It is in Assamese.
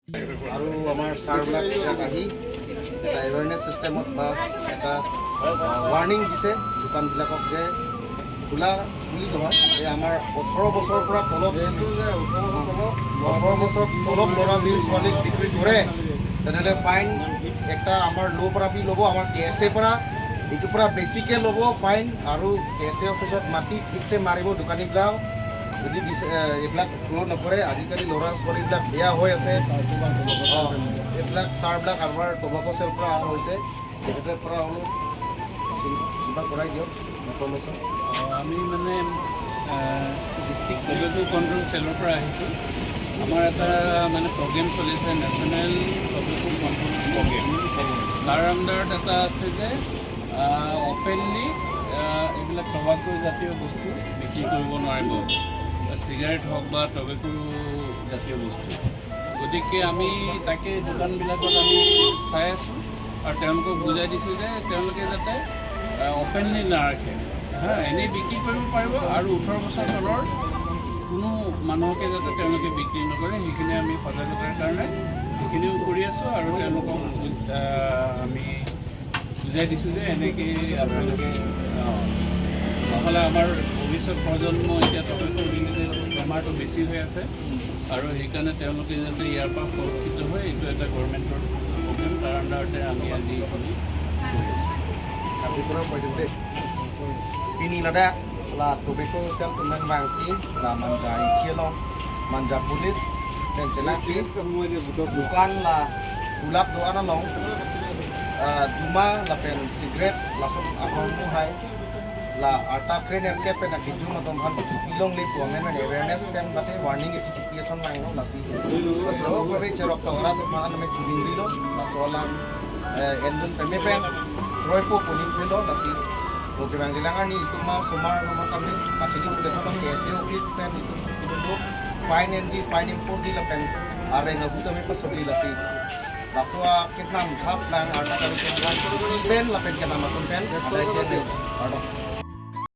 আৰু আমাৰ ছাৰবিলাক ইয়াত আহি এটা এৱেৰনেছ ছিষ্টেমত বা এটা ৱাৰ্ণিং দিছে দোকানবিলাকক যে খোলা বুলি নহয়, এই আমাৰ 18 বছৰৰ পৰা তলত 18 বছৰ তলত ল'ৰা ছোৱালীক বিক্ৰী কৰে তেনেহ'লে ফাইন একটা আমাৰ ল' পৰা বি ল'ব, আমাৰ KSA পৰা এইটোৰ পৰা বেছিকৈ ল'ব ফাইন, আৰু KSA অফিচত মাতি ঠিকছে মাৰিব দোকানীবিলাক যদি এইবিলাক ফ'ল' নকৰে। আজিকালি ল'ৰা ছোৱালীবিলাক বেয়া হৈ আছে, এইবিলাক ছাৰবিলাক আমাৰ টবাকো চেল পৰা অহা হৈছে, তেখেতৰ পৰা অলপ চিন্তা কৰাই দিয়ক ইনফৰ্মেশ্যন। আমি মানে ডিষ্ট্ৰিক্ট টবেকো কণ্ট্ৰল চেলৰ পৰা আহিছোঁ। আমাৰ এটা মানে প্ৰগ্ৰেম চলিছে, নেশ্যনেল টবেকো কণ্ট্ৰল প্ৰগ্ৰেম। তাৰ আণ্ডাৰত এটা আছে যে অপেনলি এইবিলাক টবাকো জাতীয় বস্তু বিক্ৰী কৰিব নোৱাৰিব, চিগাৰেট হওক বা টবেকো জাতীয় বস্তু। গতিকে আমি তাকে দোকানবিলাকত আমি চাই আছোঁ আৰু তেওঁলোকক বুজাই দিছোঁ যে তেওঁলোকে যাতে অপেনলি নাৰাখে, এনেই বিক্ৰী কৰিব পাৰিব, আৰু 18 বছৰ তলৰ কোনো মানুহকে যাতে তেওঁলোকে বিক্ৰী নকৰে, সেইখিনি আমি সজাগতাৰ কাৰণে সেইখিনিও কৰি আছোঁ। আৰু তেওঁলোকক আমি বুজাই দিছোঁ যে এনেকৈ আপোনালোকে নহ'লে আমাৰ ভৱিষ্যত প্ৰজন্ম এতিয়া টবেকো ৰিলেটেড বেমাৰটো বেছি হৈ আছে, আৰু সেইকাৰণে তেওঁলোকে যাতে ইয়াৰ পৰা সুৰক্ষিত হয়, এইটো এটা গভৰ্ণমেণ্টৰ প্ৰগ্ৰেম। তাৰ আণ্ডাৰতে আমি আজি কৰি Pinilada là tobacco sel teman bangsi là manja ikielong manja pulis dan jelasi bukan lah bulat doa nalong duma la pen cigarette langsung akon muhai la arta kren erke pen akiju matom han pilong le puangen men awareness pen bate warning isi kipiason mai no lasi lo kobe cerok tora tu mana me juding dilo la soalan endun peme pen roipo puning dilo lasi. Oke bang, silakan nih itu mau semua nomor kami masih di udah sama KSA office pen itu untuk fine NG fine import di lepen ada yang nggak kami pas di lasi laswa kita nam hap bang ada kami pen lepen kita masuk pen ada channel ada